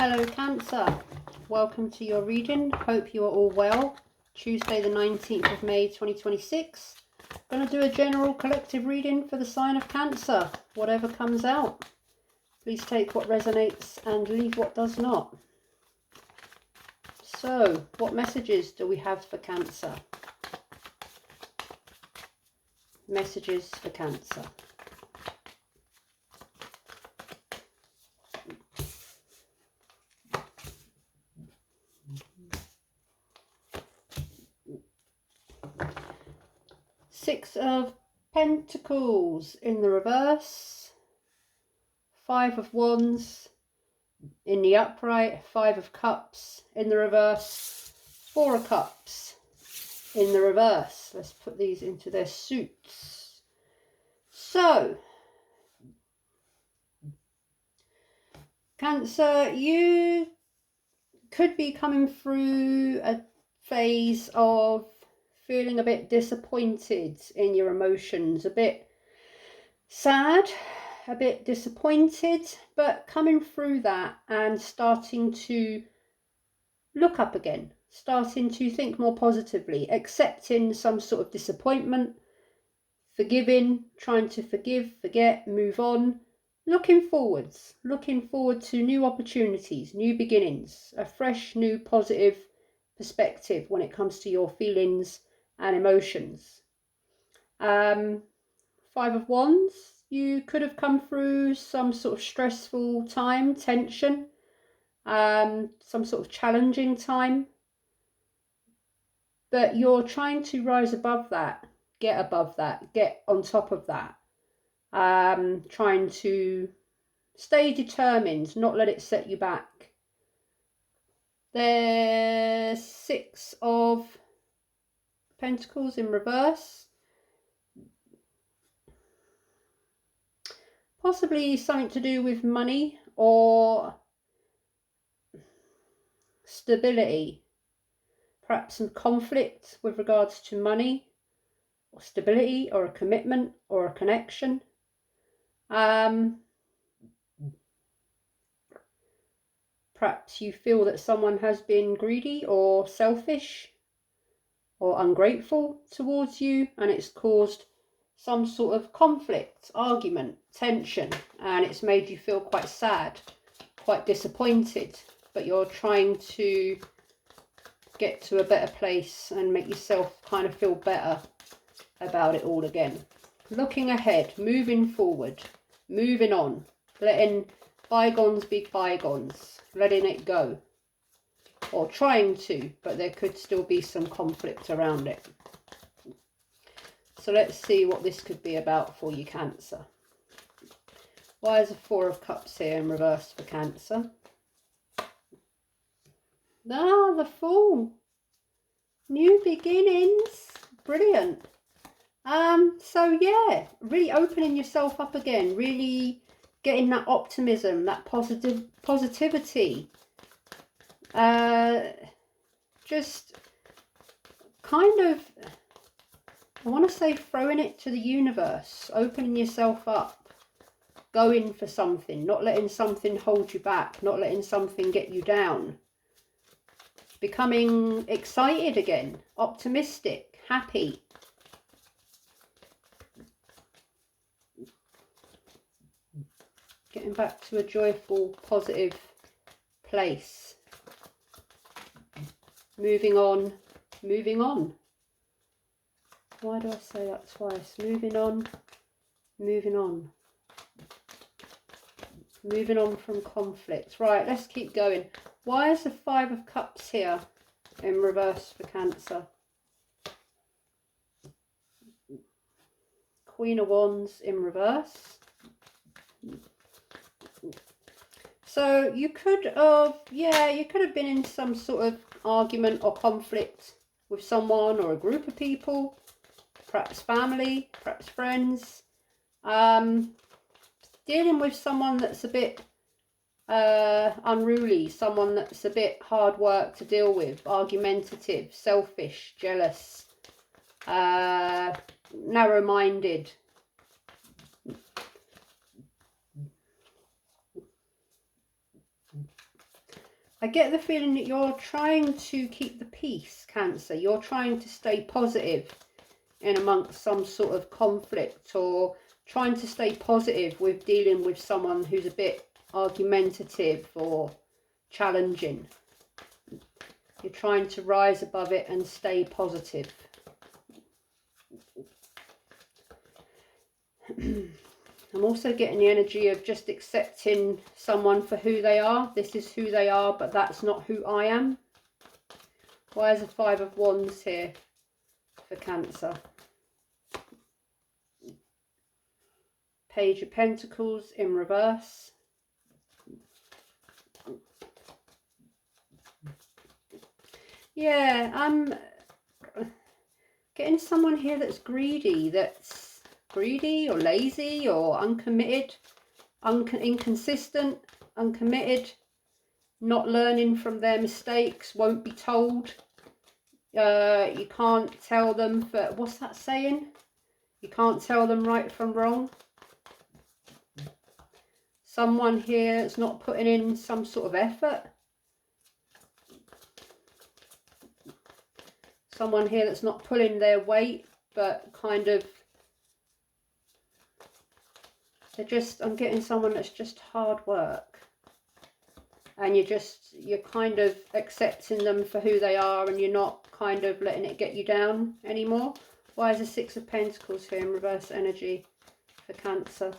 Hello Cancer, welcome to your reading. Hope you are all well. Tuesday the 19th of May 2026. Going to do a general collective reading for the sign of Cancer. Whatever comes out, please take what resonates and leave what does not. So, what messages do we have for Cancer? Messages for Cancer. Six of Pentacles in the reverse, Five of Wands in the upright, Five of Cups in the reverse, Four of Cups in the reverse. Let's put these into their suits. So, Cancer, you could be coming through a phase of feeling a bit disappointed in your emotions, a bit sad, a bit disappointed, but coming through that and starting to look up again, starting to think more positively, accepting some sort of disappointment, forgiving, trying to forgive, forget, move on, looking forward to new opportunities, new beginnings, a fresh, new, positive perspective when it comes to your feelings and emotions. Five of Wands, you could have come through some sort of stressful time, tension, some sort of challenging time, but you're trying to rise above that, get on top of that, trying to stay determined, not let it set you back. There's Six of Pentacles in reverse. Possibly something to do with money or stability. Perhaps some conflict with regards to money or stability or a commitment or a connection. Perhaps you feel that someone has been greedy or selfish or ungrateful towards you, and it's caused some sort of conflict, argument, tension, and it's made you feel quite sad, quite disappointed, but you're trying to get to a better place and make yourself kind of feel better about it all again. Looking ahead, moving forward, moving on, letting bygones be bygones, letting it go, or trying to, but there could still be some conflict around it. So let's see what this could be about for you, Cancer. Why is the Four of Cups here in reverse for Cancer? Ah, the Fool. New beginnings. Brilliant. So yeah, really opening yourself up again, really getting that optimism, that positivity. Just kind of, I want to say throwing it to the universe, opening yourself up, going for something, not letting something hold you back, not letting something get you down. Becoming excited again, optimistic, happy. Getting back to a joyful, positive place. Moving on, moving on. Why do I say that twice? Moving on, moving on. Moving on from conflict. Right, let's keep going. Why is the Five of Cups here in reverse for Cancer? Queen of Wands in reverse. So you could have, you could have been in some sort of argument or conflict with someone or a group of people, perhaps family, perhaps friends, dealing with someone that's a bit unruly, someone that's a bit hard work to deal with, argumentative, selfish, jealous, narrow-minded. I get the feeling that you're trying to keep the peace, Cancer. You're trying to stay positive in amongst some sort of conflict, or trying to stay positive with dealing with someone who's a bit argumentative or challenging. You're trying to rise above it and stay positive. I'm also getting the energy of just accepting someone for who they are. This is who they are, but that's not who I am. Why is the Five of Wands here for Cancer? Page of Pentacles in reverse. Yeah, I'm getting someone here that's greedy or lazy or uncommitted, inconsistent, uncommitted, not learning from their mistakes, won't be told. You can't tell them, for what's that saying? You can't tell them right from wrong. Someone here that's not putting in some sort of effort. Someone here that's not pulling their weight, but kind of, I'm getting someone that's just hard work. And you're kind of accepting them for who they are, and you're not kind of letting it get you down anymore. Why is the Six of Pentacles here in reverse energy for Cancer?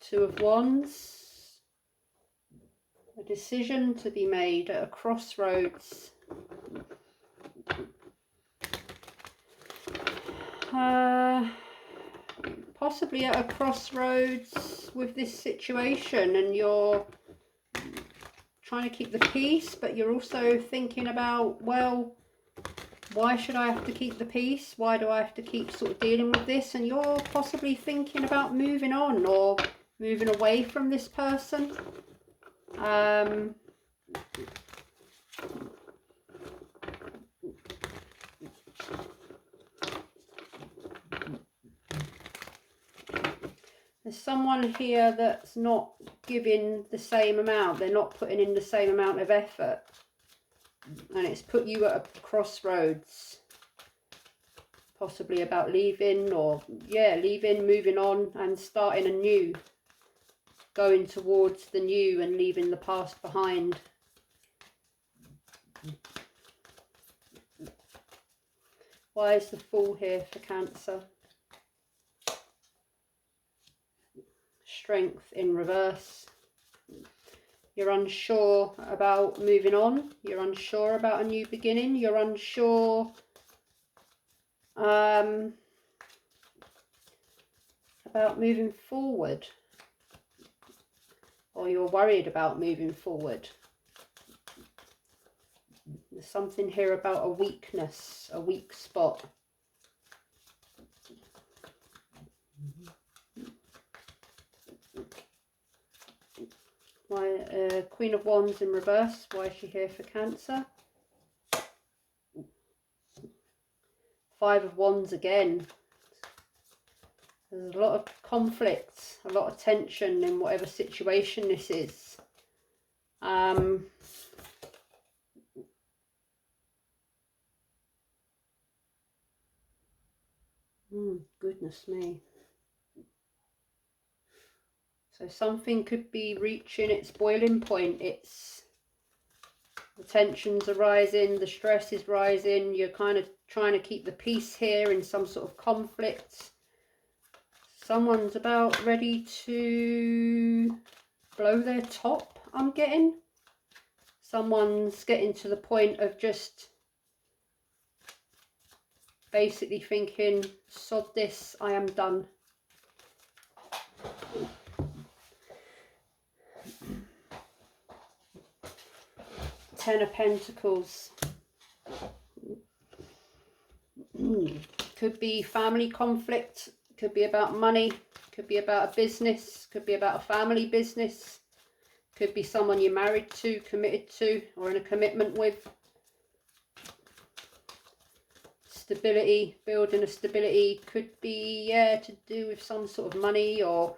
Two of Wands. A decision to be made at a crossroads. Possibly at a crossroads with this situation, and you're trying to keep the peace, but you're also thinking about, well, why should I have to keep the peace? Why do I have to keep sort of dealing with this? And you're possibly thinking about moving on or moving away from this person. There's someone here that's not giving the same amount. They're not putting in the same amount of effort. And it's put you at a crossroads. Possibly about leaving, or, yeah, leaving, moving on and starting anew. Going towards the new and leaving the past behind. Why is the Fool here for Cancer? Strength in reverse. You're unsure about moving on. You're unsure about a new beginning. You're unsure about moving forward. Or you're worried about moving forward. There's something here about a weakness, a weak spot. Why, Queen of Wands in reverse. Why is she here for Cancer? Five of Wands again. There's a lot of conflict, a lot of tension in whatever situation this is. Goodness me. So something could be reaching its boiling point. The tensions are rising, the stress is rising. You're kind of trying to keep the peace here in some sort of conflict. Someone's about ready to blow their top, I'm getting. Someone's getting to the point of just basically thinking, sod this, I am done. Ten of Pentacles. Could be family conflict, could be about money, could be about a business, could be about a family business, could be someone you're married to, committed to, or in a commitment with. Stability, building a stability, could be, yeah, to do with some sort of money or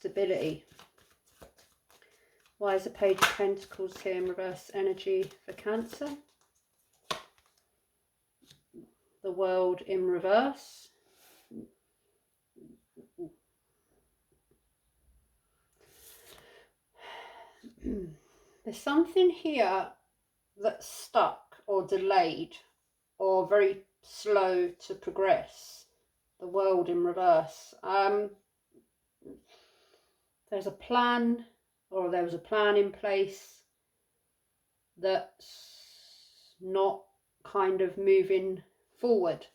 stability. Why is the Page of Pentacles here in reverse energy for Cancer? The World in reverse. There's something here that's stuck or delayed or very slow to progress. The World in reverse. There's a plan, or there was a plan in place that's not kind of moving forward.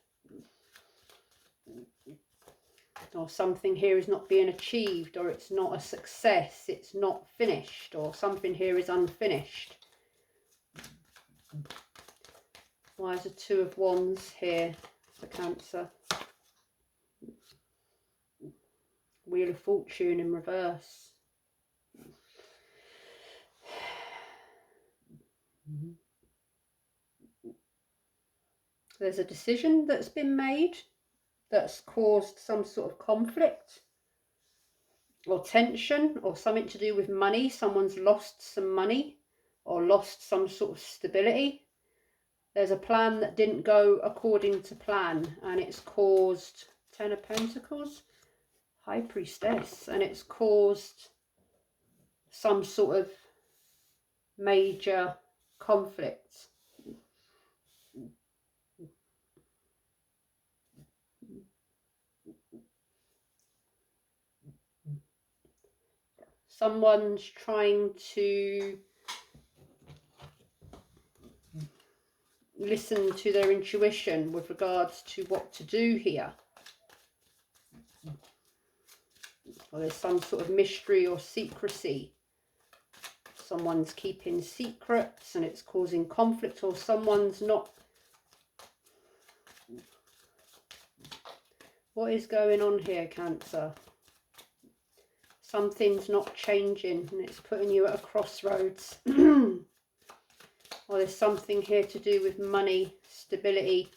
Or something here is not being achieved, or it's not a success, it's not finished, or something here is unfinished. Why is the Two of Wands here for Cancer? Wheel of Fortune in reverse. There's a decision that's been made that's caused some sort of conflict or tension or something to do with money. Someone's lost some money or lost some sort of stability. There's a plan that didn't go according to plan, and it's caused Ten of Pentacles, High Priestess, and it's caused some sort of major conflict. Someone's trying to listen to their intuition with regards to what to do here. Or there's some sort of mystery or secrecy. Someone's keeping secrets and it's causing conflict, or someone's not. What is going on here, Cancer? Something's not changing and it's putting you at a crossroads. Or there's something here to do with money, stability.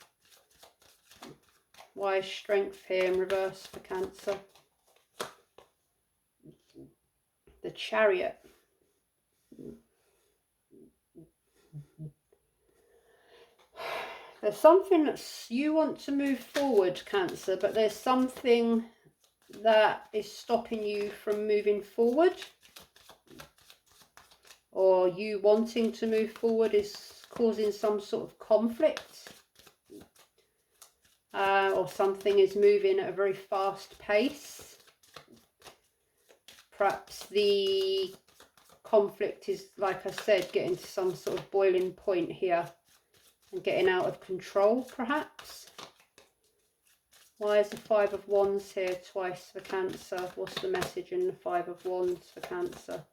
Why is Strength here in reverse for Cancer? The Chariot. There's something that you want to move forward, Cancer, but there's something that is stopping you from moving forward. Or you wanting to move forward is causing some sort of conflict. Or something is moving at a very fast pace. Perhaps the conflict is, like I said, getting to some sort of boiling point here and getting out of control, perhaps. Why is the Five of Wands here twice for Cancer? What's the message in the Five of Wands for Cancer?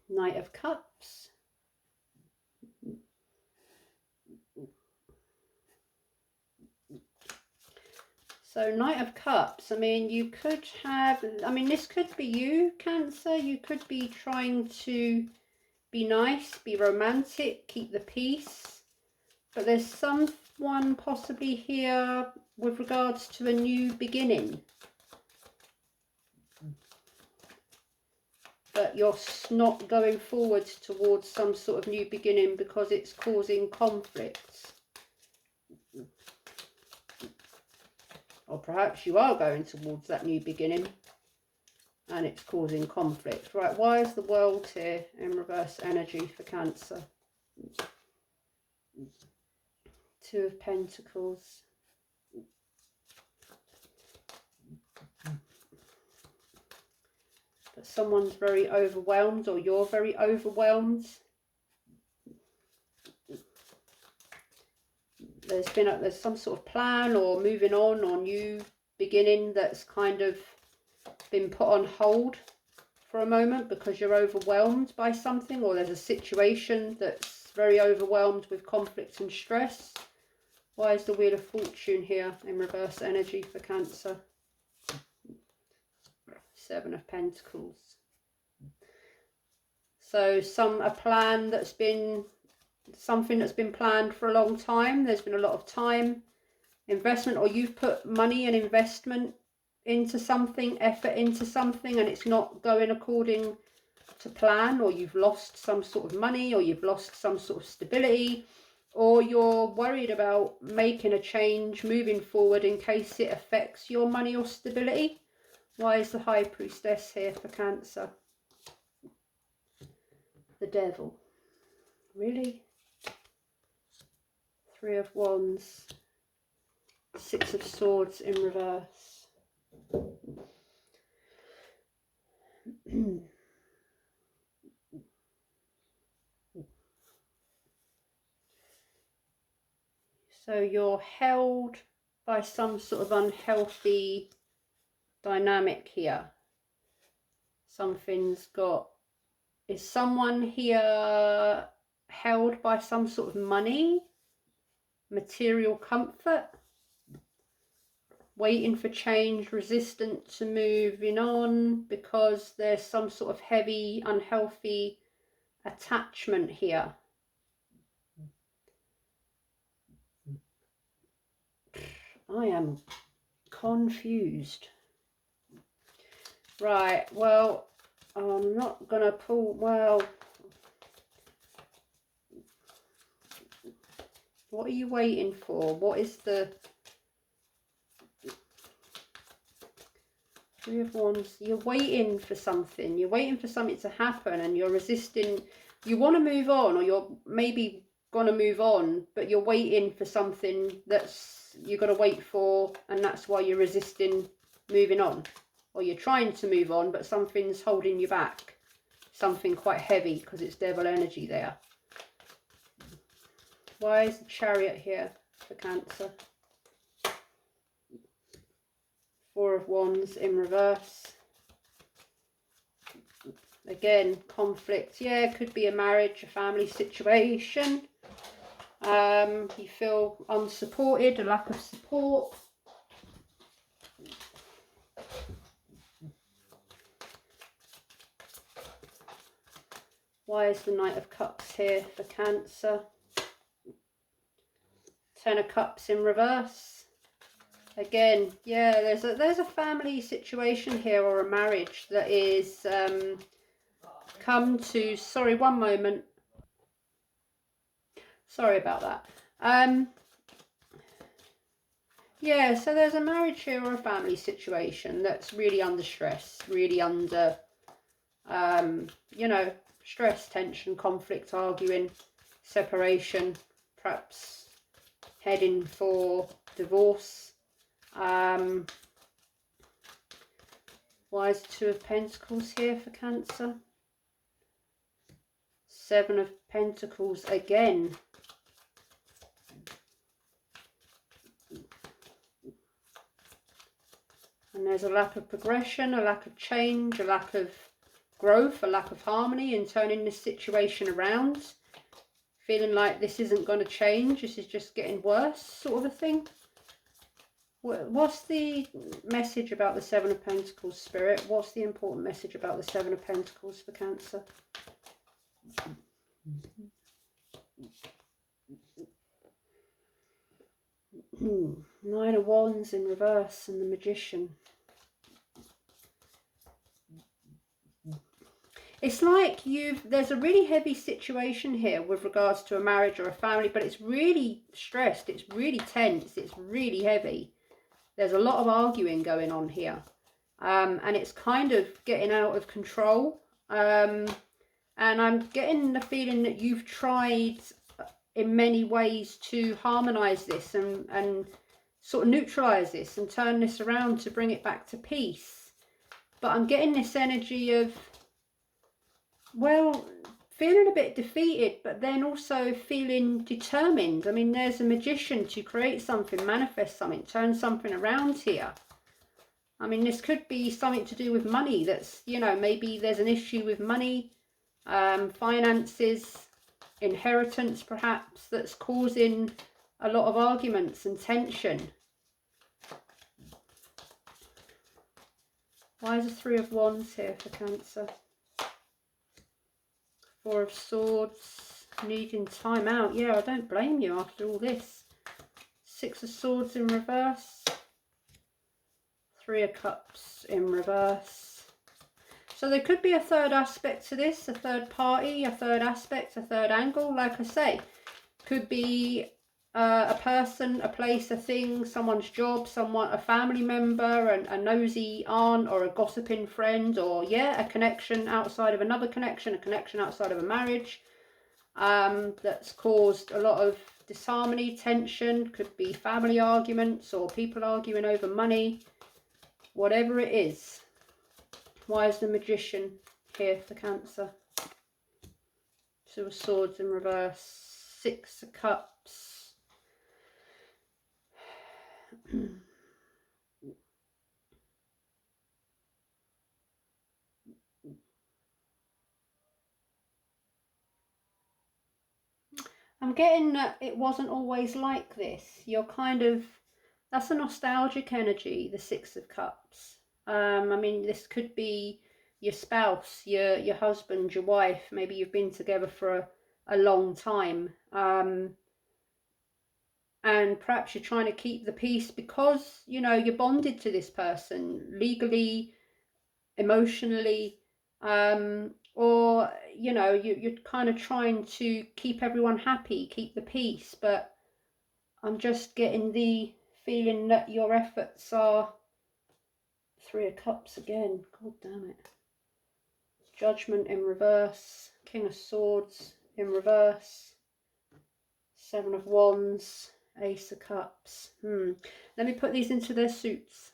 Knight of Cups. So Knight of Cups, I mean, you could have, I mean, this could be you, Cancer. You could be trying to be nice, be romantic, keep the peace. But there's someone possibly here with regards to a new beginning. But you're not going forward towards some sort of new beginning because it's causing conflicts. Or perhaps you are going towards that new beginning and it's causing conflict. Right, why is the World here in reverse energy for Cancer? Two of Pentacles. But someone's very overwhelmed, or you're very overwhelmed. There's some sort of plan or moving on or new beginning that's kind of been put on hold for a moment because you're overwhelmed by something, or there's a situation that's very overwhelmed with conflict and stress. Why is the Wheel of Fortune here in reverse energy for Cancer? Seven of Pentacles. So a plan that's been, something that's been planned for a long time. There's been a lot of time, investment, or you've put money and investment into something, effort into something, and it's not going according to plan, or you've lost some sort of money, or you've lost some sort of stability, or you're worried about making a change, moving forward in case it affects your money or stability. Why is the High Priestess here for Cancer? The Devil. Really? Three of Wands. Six of Swords in reverse. So you're held by some sort of unhealthy dynamic here. Something's got... Is someone here held by some sort of money, material comfort, waiting for change, resistant to moving on because there's some sort of heavy, unhealthy attachment here? I am confused. Right, well, I'm not going to pull... Well, what are you waiting for? What is the... Three of Wands. You're waiting for something. You're waiting for something to happen, and you're resisting. You want to move on, or you're maybe going to move on, but you're waiting for something that's you've got to wait for, and that's why you're resisting moving on. Or you're trying to move on, but something's holding you back. Something quite heavy, because it's Devil energy there. Why is the Chariot here for Cancer? Four of Wands in reverse. Again, conflict. Yeah, it could be a marriage, a family situation. You feel unsupported, a lack of support. Why is the Knight of Cups here for Cancer? Ten of Cups in reverse. Again, yeah, there's a family situation here, or a marriage that is come to... Sorry, one moment. Sorry about that. Yeah, so there's a marriage here or a family situation that's really under stress, really under, you know, stress, tension, conflict, arguing, separation, perhaps heading for divorce. Why is Two of Pentacles here for Cancer? Seven of Pentacles again. And there's a lack of progression, a lack of change, a lack of growth, a lack of harmony in turning this situation around. Feeling like this isn't going to change, this is just getting worse, sort of a thing. What's the message about the Seven of Pentacles, Spirit? What's the important message about the Seven of Pentacles for Cancer? Nine of Wands in reverse and the Magician. It's like there's a really heavy situation here with regards to a marriage or a family, but it's really stressed, it's really tense, it's really heavy. There's a lot of arguing going on here. And it's kind of getting out of control. And I'm getting the feeling that you've tried in many ways to harmonise this and sort of neutralise this and turn this around to bring it back to peace. But I'm getting this energy of, well, feeling a bit defeated, but then also feeling determined. I mean, there's a Magician to create something, manifest something, turn something around here. I mean, this could be something to do with money. That's, you know, maybe there's an issue with money, finances, inheritance perhaps, that's causing a lot of arguments and tension. Why is the Three of Wands here for Cancer? Four of Swords, needing time out. Yeah, I don't blame you after all this. Six of Swords in reverse. Three of Cups in reverse. So there could be a third aspect to this, a third party, a third aspect, a third angle. Like I say, could be a person, a place, a thing, someone's job, someone, a family member, a nosy aunt, or a gossiping friend, or yeah, a connection outside of another connection, a connection outside of a marriage, that's caused a lot of disharmony, tension. Could be family arguments or people arguing over money, whatever it is. Why is the Magician here for Cancer? Two of Swords in reverse, Six of Cups. I'm getting that it wasn't always like this. You're kind of, that's a nostalgic energy, the Six of Cups. I mean, this could be your spouse, your husband, your wife. Maybe you've been together for a long time. And perhaps you're trying to keep the peace because, you know, you're bonded to this person legally, emotionally, or, you know, you're kind of trying to keep everyone happy, keep the peace. But I'm just getting the feeling that your efforts are Three of Cups again. God damn it. Judgment in reverse, King of Swords in reverse, Seven of Wands, Ace of Cups. Let me put these into their suits.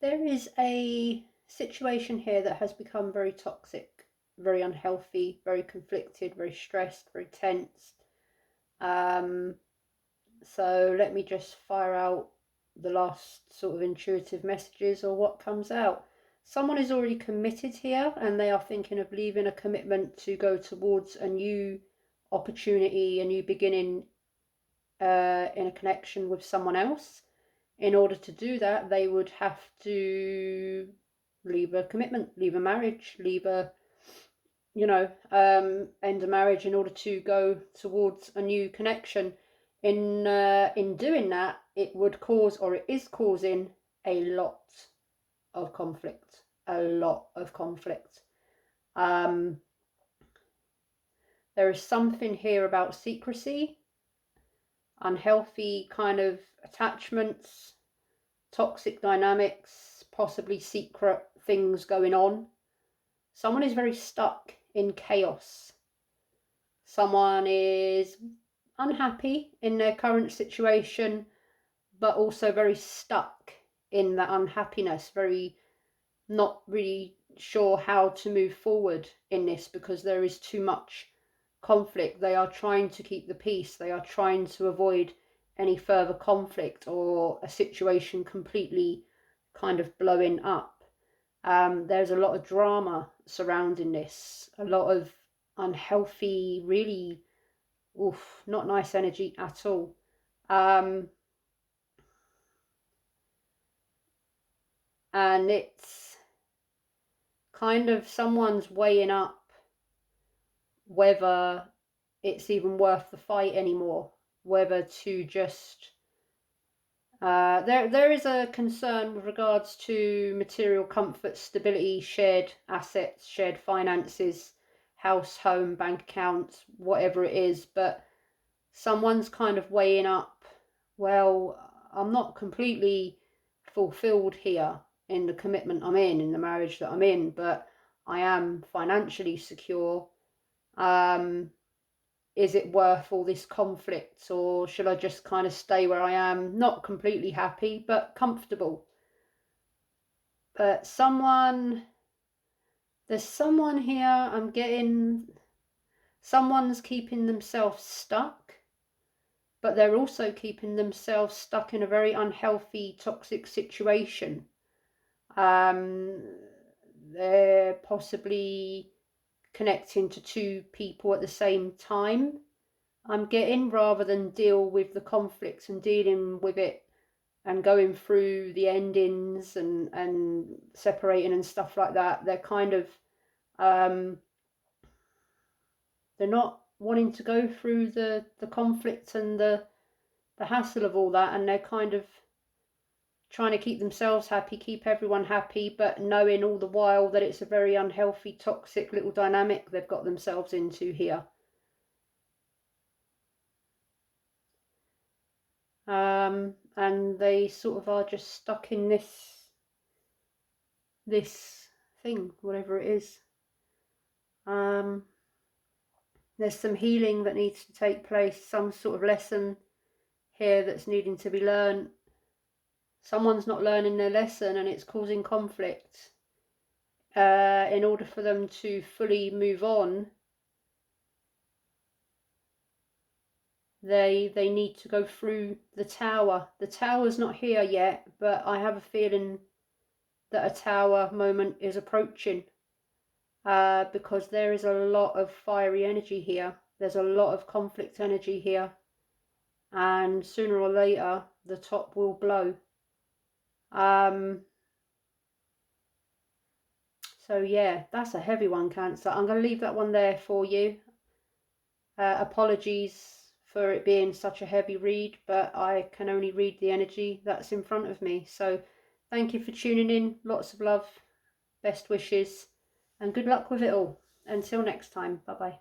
There is a situation here that has become very toxic, very unhealthy, very conflicted, very stressed, very tense. So let me just fire out the last sort of intuitive messages or what comes out. Someone is already committed here and they are thinking of leaving a commitment to go towards a new opportunity, a new beginning, in a connection with someone else. In order to do that, they would have to leave a commitment, leave a marriage, leave a, you know, end a marriage in order to go towards a new connection. In doing that, it would cause, or it is causing, a lot of conflict. A lot of conflict. There is something here about secrecy, unhealthy kind of attachments, toxic dynamics, possibly secret things going on. Someone is very stuck in chaos. Someone is unhappy in their current situation, but also very stuck in that unhappiness, very not really sure how to move forward in this because there is too much conflict. They are trying to keep the peace. They are trying to avoid any further conflict or a situation completely kind of blowing up. There's a lot of drama surrounding this, a lot of unhealthy, really, not nice energy at all. And it's kind of someone's weighing up whether it's even worth the fight anymore, whether to just there is a concern with regards to material comfort, stability, shared assets, shared finances, house, home, bank accounts, whatever it is. But someone's kind of weighing up, well, I'm not completely fulfilled here in the commitment I'm in the marriage that I'm in, but I am financially secure. Is it worth all this conflict, or should I just kind of stay where I am, not completely happy but comfortable? But there's someone here, I'm getting, someone's keeping themselves stuck, but they're also keeping themselves stuck in a very unhealthy, toxic situation. They're possibly connecting to two people at the same time, I'm getting, rather than deal with the conflicts and dealing with it and going through the endings and separating and stuff like that. They're kind of they're not wanting to go through the conflict and the hassle of all that, and they're kind of trying to keep themselves happy, keep everyone happy, but knowing all the while that it's a very unhealthy, toxic little dynamic they've got themselves into here. And they sort of are just stuck in this thing, whatever it is. There's some healing that needs to take place, some sort of lesson here that's needing to be learned. Someone's not learning their lesson and it's causing conflict. In order for them to fully move on, they need to go through the tower. The tower's not here yet, but I have a feeling that a tower moment is approaching, because there is a lot of fiery energy here. There's a lot of conflict energy here, and sooner or later the top will blow. So yeah, that's a heavy one, Cancer. I'm going to leave that one there for you. Apologies for it being such a heavy read, but I can only read the energy that's in front of me. So thank you for tuning in. Lots of love, best wishes, and good luck with it all. Until next time, bye bye.